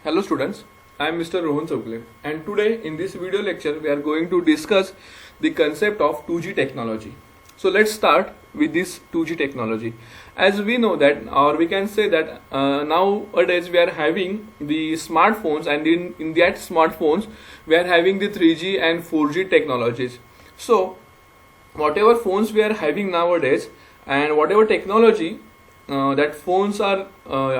Hello students, I am Mr. Rohan Chowgule and today in this video lecture we are going to discuss the concept of 2G technology. So let's start with this 2G technology. As we know that, or we can say that nowadays we are having the smartphones, and in that smartphones we are having the 3G and 4G technologies. So whatever phones we are having nowadays and whatever technology that phones are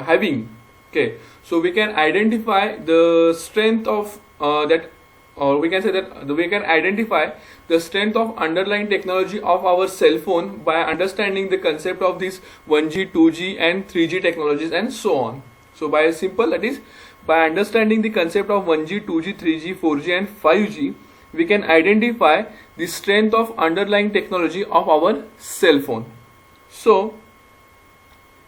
having, okay, so we can identify the strength of that, or we can say that we can identify the strength of underlying technology of our cell phone by understanding the concept of these 1G, 2G and 3G technologies and so on. So by simple, that is, by understanding the concept of 1G, 2G, 3G, 4G and 5G, we can identify the strength of underlying technology of our cell phone. So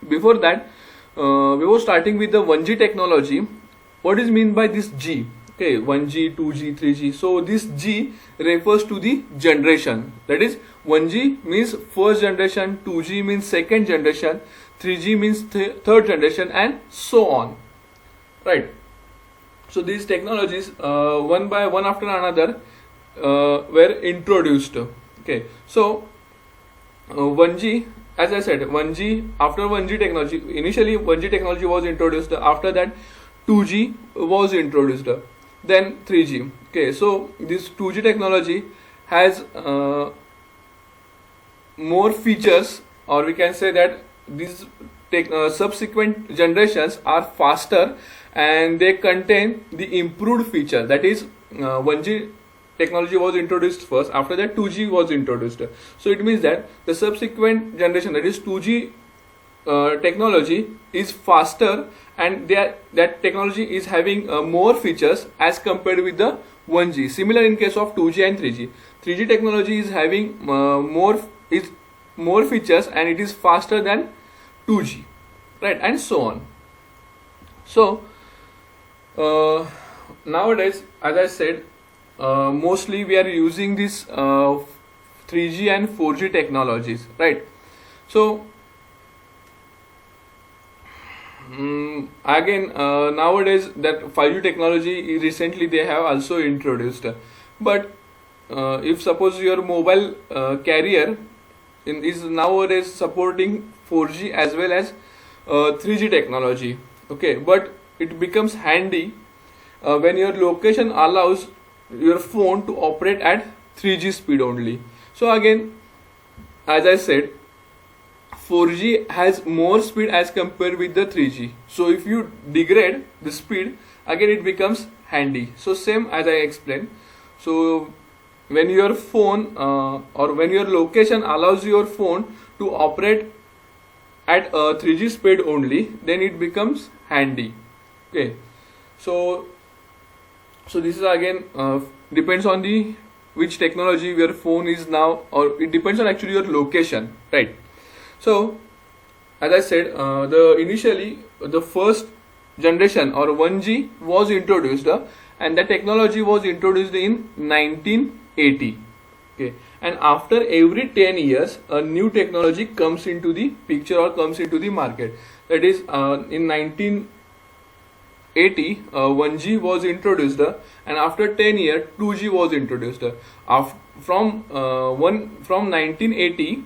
before that, we were starting with the 1G technology. What is mean by this G? Okay, 1G, 2G, 3G. So this G refers to the generation. That is, 1G means first generation, 2G means second generation, 3G means third generation and so on. Right. So these technologies one by one after another were introduced. Okay. So 1G, as I said, 1G, after 1G technology, initially 1G technology was introduced, after that 2G was introduced, then 3G. Okay, so this 2G technology has more features, or we can say that these subsequent generations are faster and they contain the improved feature. That is, 1G technology was introduced first, after that 2G was introduced. So it means that the subsequent generation, that is 2G technology, is faster and that technology is having more features as compared with the 1G. Similar in case of 2G and 3G. 3G technology is having more features and it is faster than 2G, right, and so on. So nowadays, as I said, mostly we are using this 3G and 4G technologies, right? So again, nowadays that 5G technology recently they have also introduced. But if suppose your mobile carrier is nowadays supporting 4G as well as 3G technology, okay, but it becomes handy when your location allows your phone to operate at 3G speed only. So again, as I said, 4G has more speed as compared with the 3G. So if you degrade the speed, again it becomes handy. So same as I explained. So when your phone or when your location allows your phone to operate at 3G speed only, then it becomes handy. Okay. So this is again depends on the which technology your phone is now, or it depends on actually your location, right? So as I said, initially the first generation or 1G was introduced, and the technology was introduced in 1980. Okay, and after every 10 years a new technology comes into the picture or comes into the market. That is, in 1980 1G was introduced, and after 10 years 2G was introduced. From 1980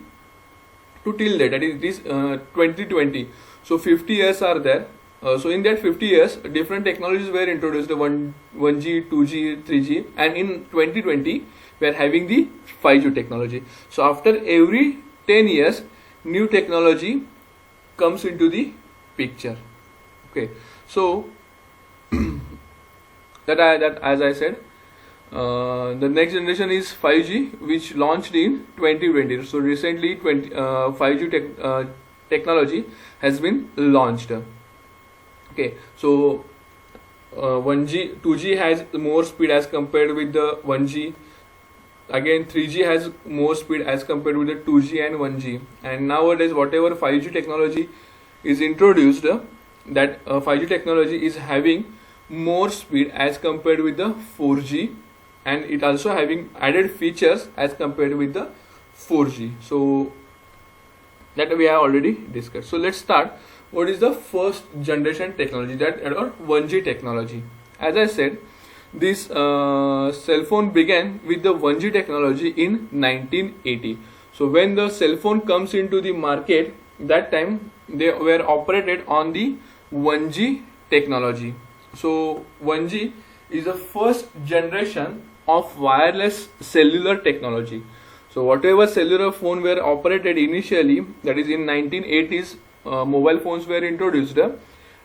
to till date, that is this 2020, so 50 years are there. So in that 50 years different technologies were introduced, 1G, 2G, 3G, and in 2020 we are having the 5G technology. So after every 10 years new technology comes into the picture. Okay, so that as I said, the next generation is 5G, which launched in 2020. So recently 5G technology has been launched. Okay, so 1G, 2G has more speed as compared with the 1G. Again 3G has more speed as compared with the 2G and 1G. And nowadays whatever 5G technology is introduced, that 5G technology is having more speed as compared with the 4G, and it also having added features as compared with the 4G. So that we have already discussed. So let's start what is the first generation technology, that or 1G technology. As I said, this cell phone began with the 1G technology in 1980. So when the cell phone comes into the market, that time they were operated on the 1G technology. So 1G is the first generation of wireless cellular technology. So whatever cellular phone were operated initially, that is in 1980s, mobile phones were introduced,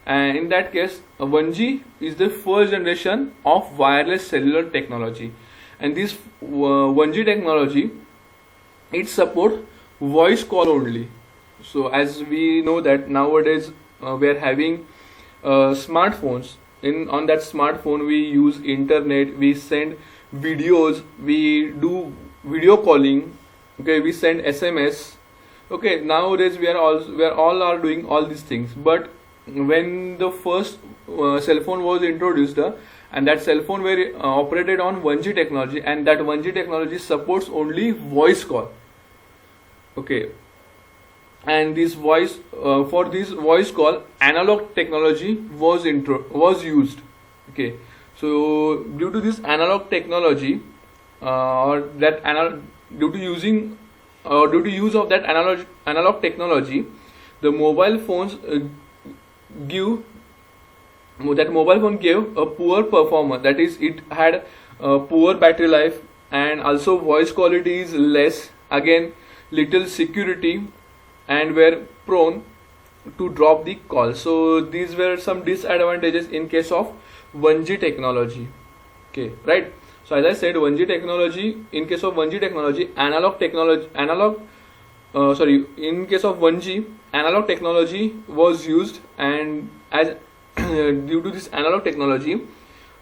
and in that case 1G is the first generation of wireless cellular technology. And this 1G technology, it support voice call only. So as we know that nowadays we are having smartphones. On that smartphone we use internet, we send videos, we do video calling, okay, we send SMS. Okay, nowadays we are all are doing all these things. But when the first cell phone was introduced, and that cell phone were operated on 1G technology, and that 1G technology supports only voice call. Okay, and this voice for this voice call, analog technology was used. Okay, so due to this analog technology, due to use of that analog technology, the mobile phones mobile phone gave a poor performance. That is, it had poor battery life, and also voice quality is less, again little security, and were prone to drop the call. So these were some disadvantages in case of 1G technology. Okay, right. So as I said, 1G technology, in case of 1G technology, in case of 1G, analog technology was used, and as due to this analog technology,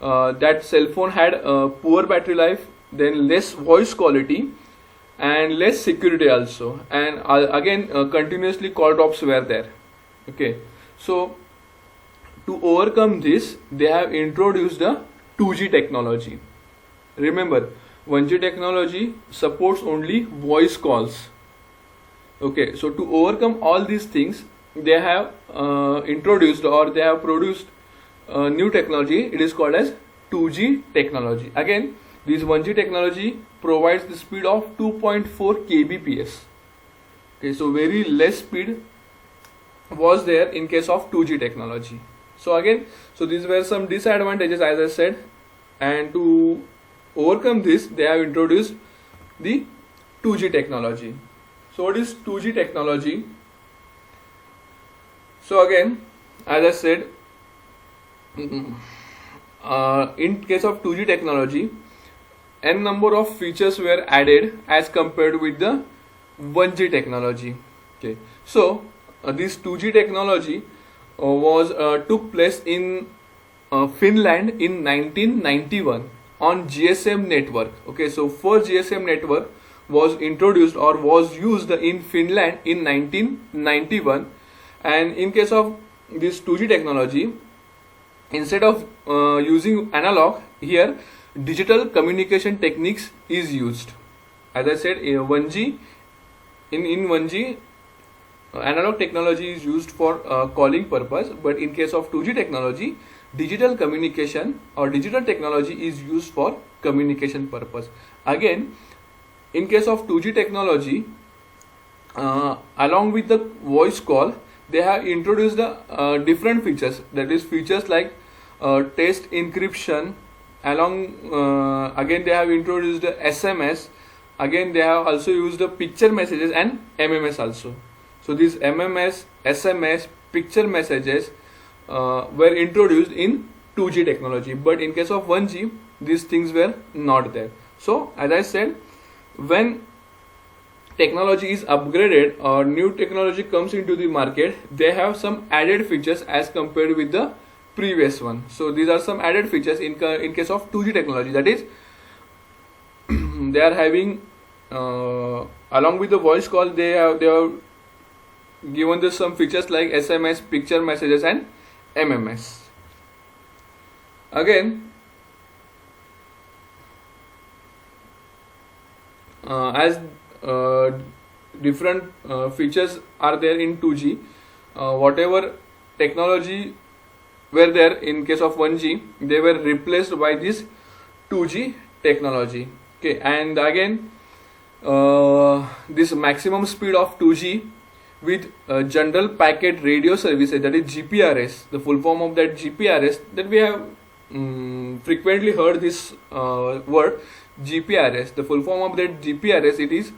that cell phone had poor battery life, then less voice quality, and less security also, and again continuously call drops were there. Okay, so to overcome this, they have introduced the 2G technology. Remember, 1G technology supports only voice calls. Okay, so to overcome all these things, they have introduced, or they have produced new technology. It is called as 2G technology. Again, this 1G technology provides the speed of 2.4 kbps. Okay, so very less speed was there in case of 2G technology. So again, so these were some disadvantages, as I said, and to overcome this, they have introduced the 2G technology. So what is 2G technology? So again, as I said, in case of 2G technology, n number of features were added as compared with the 1G technology. Okay, so this 2G technology was took place in Finland in 1991 on GSM network. Okay, so first GSM network was introduced or was used in Finland in 1991, and in case of this 2G technology, instead of using analog, here digital communication techniques is used. As I said, 1G in 1G analog technology is used for calling purpose, but in case of 2G technology, digital communication or digital technology is used for communication purpose. Again, in case of 2G technology, along with the voice call, they have introduced the different features. That is, features like text encryption. Again, they have introduced the SMS. Again, they have also used the picture messages and MMS also. So these MMS, SMS, picture messages were introduced in 2G technology, but in case of 1G, these things were not there. So as I said, when technology is upgraded or new technology comes into the market, they have some added features as compared with the previous one. So these are some added features in case of 2G technology. That is, they are having along with the voice call, they have given this some features like SMS, picture messages and MMS. Again, as different features are there in 2G, whatever technology were there in case of 1G, they were replaced by this 2G technology. Okay, and again this maximum speed of 2G with general packet radio services, that is GPRS, the full form of that GPRS, that we have frequently heard this word GPRS. The full form of that GPRS, it is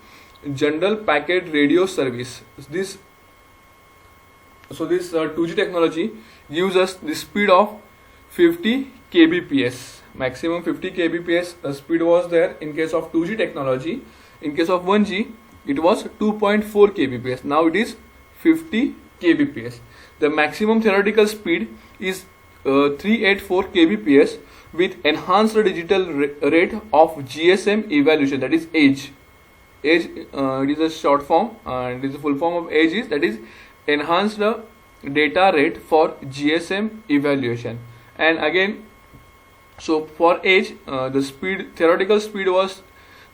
general packet radio service. This 2G technology gives us the speed of 50 kbps. Maximum 50 kbps speed was there in case of 2G technology. In case of 1G, it was 2.4 kbps. Now it is 50 kbps. The maximum theoretical speed is 384 kbps with enhanced digital rate of GSM evaluation, that is EDGE. EDGE, it is a short form, and it is the full form of EDGE is, that is enhanced data rate for GSM evaluation. And again, so for EDGE, the theoretical speed was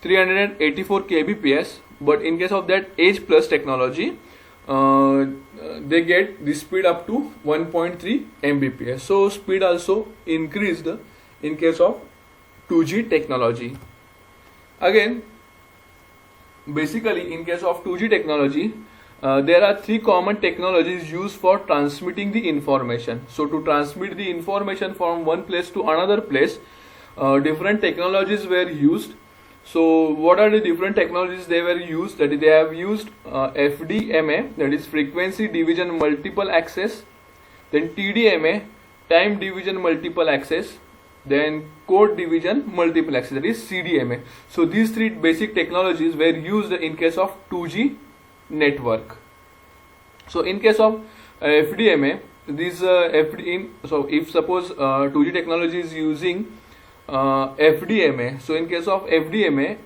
384 kbps, but in case of that EDGE plus technology, they get the speed up to 1.3 mbps. So speed also increased in case of 2G technology. Again, basically in case of 2G technology, there are three common technologies used for transmitting the information. So to transmit the information from one place to another place, different technologies were used. So what are the different technologies they were used? That is, they have used FDMA, that is frequency division multiple access, then TDMA, time division multiple access, then code division multiple access, that is CDMA. So these three basic technologies were used in case of 2G network. So in case of FDMA, so if suppose 2G technology is using FDMA, so in case of FDMA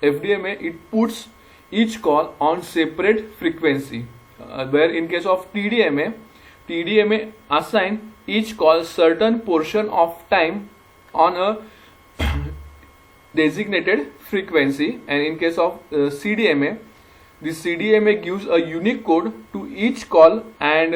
it puts each call on separate frequency, where in case of TDMA assign each call certain portion of time on a designated frequency, and in case of CDMA, this CDMA gives a unique code to each call and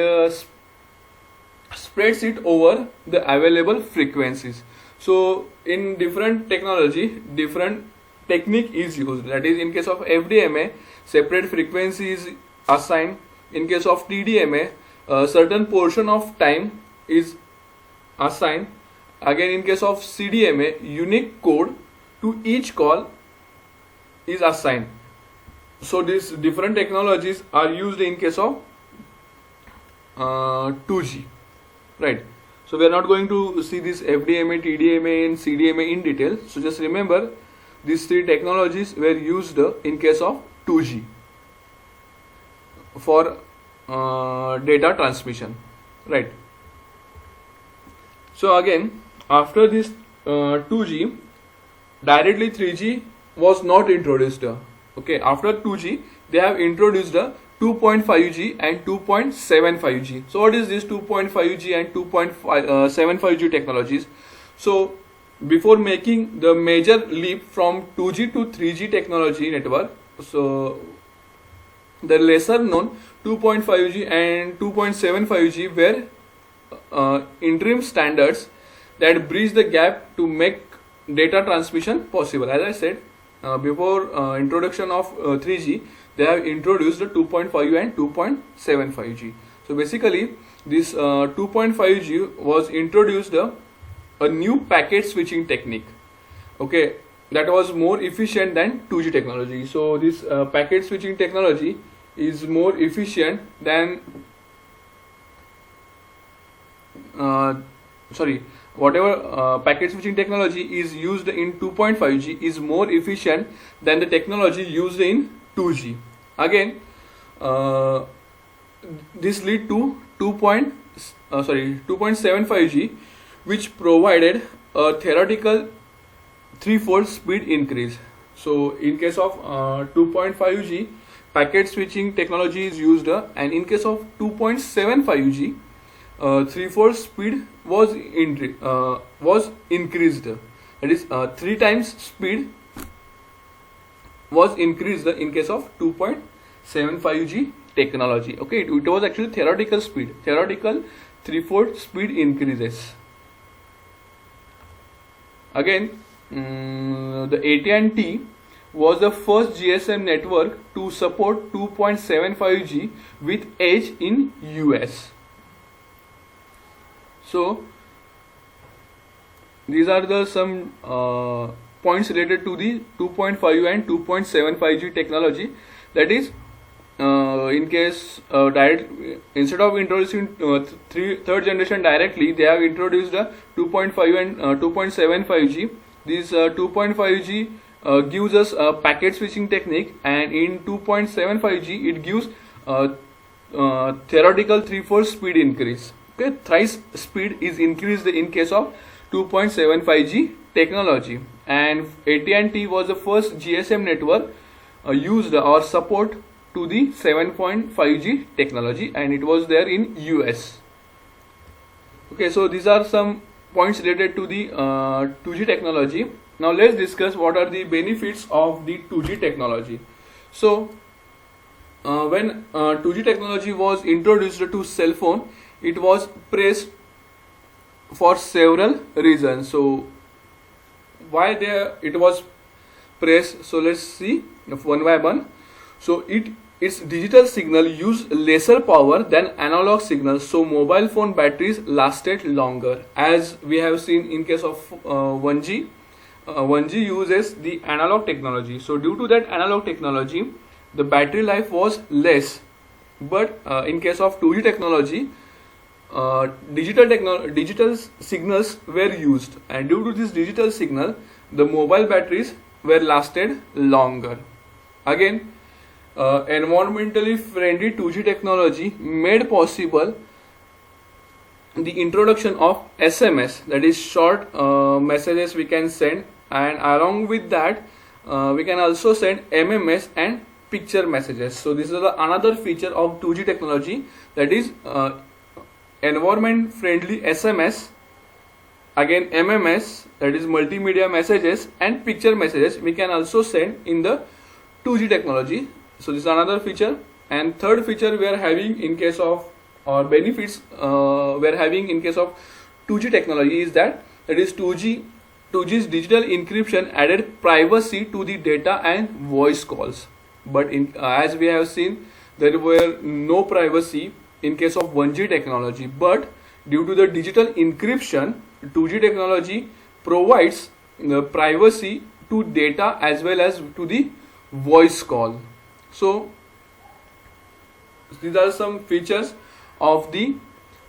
spreads it over the available frequencies. So in different technology, different technique is used. That is, in case of FDMA, separate frequency is assigned. In case of TDMA, a certain portion of time is assigned. Again, in case of CDMA, unique code to each call is assigned. So these different technologies are used in case of 2G, right? So we are not going to see this FDMA, TDMA and CDMA in detail. So just remember, these three technologies were used in case of 2G for data transmission, right? So again, after this 2G, directly 3G was not introduced. Okay, after 2G, they have introduced 2.5G and 2.75G. So what is this 2.5G and 2.75G technologies? So before making the major leap from 2G to 3G technology network, so the lesser known 2.5G and 2.75G were interim standards that bridge the gap to make data transmission possible. As I said, before introduction of 3G, they have introduced the 2.5G and 2.75G. So basically, this 2.5G was introduced a new packet switching technique. Okay, that was more efficient than 2G technology. So this packet switching technology is more efficient than whatever packet switching technology is used in 2.5G is more efficient than the technology used in 2G. Again, this lead to 2.75G, which provided a theoretical threefold speed increase. So in case of 2.5G, packet switching technology is used, and in case of 2.75G, threefold speed was increased. That is, 3 times speed was increased in case of 2.75G technology. Okay, it was actually theoretical 3/4 speed increases. Again, the AT&T was the first GSM network to support 2.75G with Edge in US. So these are the some points related to the 2.5 and 2.75G technology. That is, in case instead of introducing third generation directly, they have introduced a 2.5 and 2.75G. This 2.5G gives us a packet switching technique, and in 2.75G it gives theoretical 3/4 speed increase. Okay, thrice speed is increased in case of 2.75G technology, and AT&T was the first GSM network used or support to the 7.5G technology, and it was there in US. Okay, so these are some points related to the 2G technology. Now let's discuss what are the benefits of the 2G technology. So when 2G technology was introduced to cell phone, it was praised for several reasons. So why it was praised? So let's see one by one. So its digital signal used lesser power than analog signals, so mobile phone batteries lasted longer. As we have seen in case of 1G, 1G uses the analog technology. So due to that analog technology, the battery life was less. But in case of 2G technology, digital signals were used, and due to this digital signal, the mobile batteries were lasted longer. Again, environmentally friendly 2G technology made possible the introduction of SMS, that is short messages we can send, and along with that we can also send MMS and picture messages. So this is another feature of 2G technology, that is environment friendly SMS, again MMS, that is multimedia messages, and picture messages we can also send in the 2G technology. So this is another feature. And third feature we are having in case of, or benefits we are having in case of 2G technology is that is 2G's digital encryption added privacy to the data and voice calls. But as we have seen, there were no privacy in case of 1G technology, but due to the digital encryption, 2G technology provides privacy to data as well as to the voice call. So these are some features of the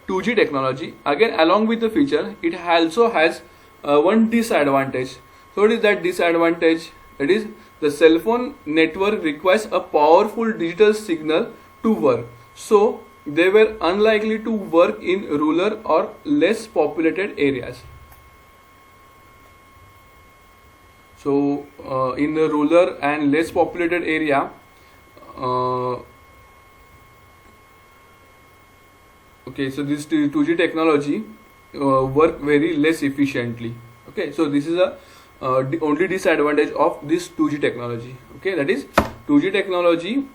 2G technology. Again, along with the feature, it also has one disadvantage. So what is that disadvantage? That is, the cell phone network requires a powerful digital signal to work. So they were unlikely to work in rural or less populated areas. So in the rural and less populated area, okay, so this 2G technology work very less efficiently. Okay, so this is the only disadvantage of this 2G technology. Okay, that is 2G technology,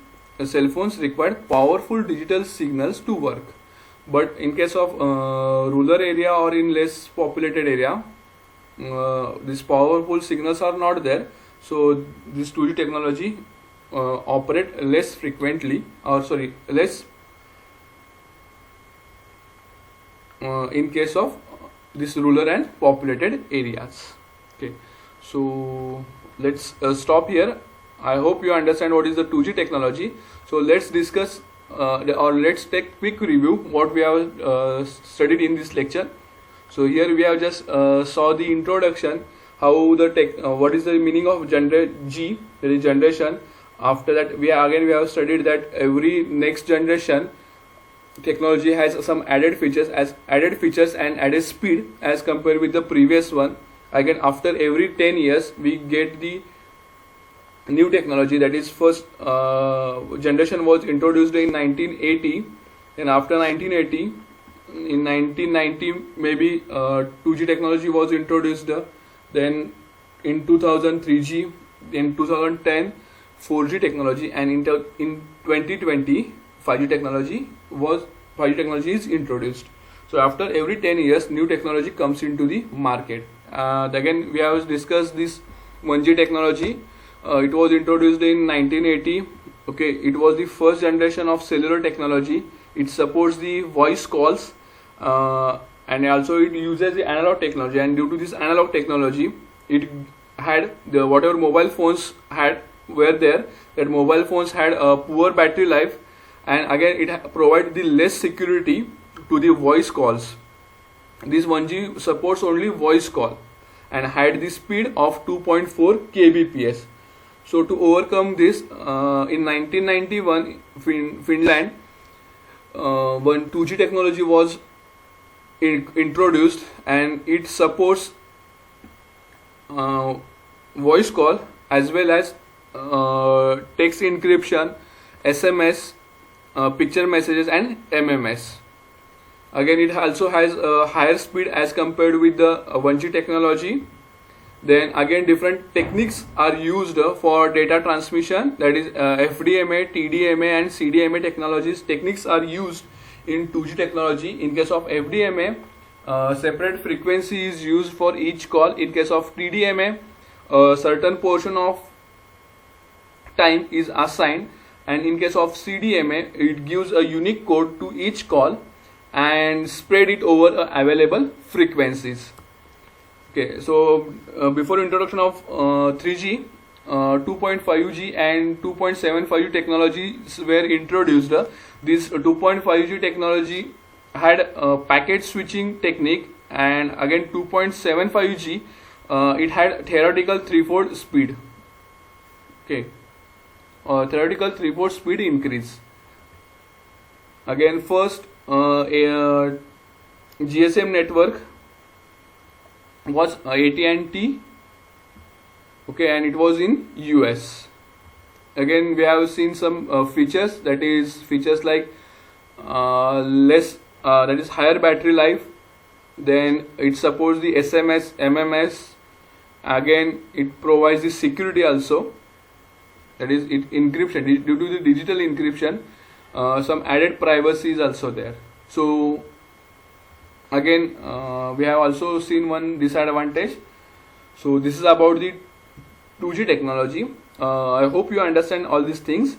cell phones required powerful digital signals to work, but in case of rural area or in less populated area, these powerful signals are not there. So this 2G technology operate less frequently, or sorry, less in case of this rural and populated areas. Okay, so let's stop here. I hope you understand what is the 2G technology. So let's discuss or let's take quick review what we have studied in this lecture. So here we have just saw the introduction, how the what is the meaning of G, that is generation. After that we have studied that every next generation technology has some added features and added speed as compared with the previous one. Again, after every 10 years we get the new technology, that is first generation was introduced in 1980, and after 1980, in 1990 maybe 2G technology was introduced, then in 2000 3G, in 2010 4G technology, and in 2020 5G technology is introduced. So after every 10 years, new technology comes into the market. Again, we have discussed this 1G technology. It was introduced in 1980. Okay, it was the first generation of cellular technology. It supports the voice calls, and also it uses the analog technology. And due to this analog technology, it had the whatever mobile phones were there. That mobile phones had a poor battery life, and again it provided the less security to the voice calls. This 1G supports only voice call and had the speed of 2.4 kbps. So to overcome this, in 1991, Finland, when 2G technology was introduced, and it supports voice call as well as text encryption, SMS, picture messages, and MMS. Again, it also has a higher speed as compared with the 1G technology. Then again, different techniques are used for data transmission, that is FDMA, TDMA and CDMA technologies. Techniques are used in 2G technology. In case of FDMA, separate frequency is used for each call. In case of TDMA, a certain portion of time is assigned, and in case of CDMA, it gives a unique code to each call and spread it over available frequencies. Okay, so before introduction of 3G, 2.5G and 2.75G technologies were introduced. This 2.5G technology had a packet switching technique, and again 2.75G, it had theoretical 3-fold speed. Okay, theoretical 3-fold speed increase. Again, first a GSM network was AT&T. Okay, and it was in US. Again, we have seen some features, that is features like that is higher battery life. Then it supports the SMS, MMS. Again, it provides the security also, that is it encryption. Due to the digital encryption, some added privacy is also there. So again, we have also seen one disadvantage. So this is about the 2G technology. I hope you understand all these things.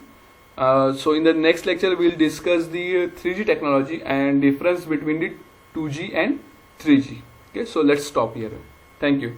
So in the next lecture, we'll discuss the 3G technology and difference between the 2G and 3G. Okay, so let's stop here. Thank you.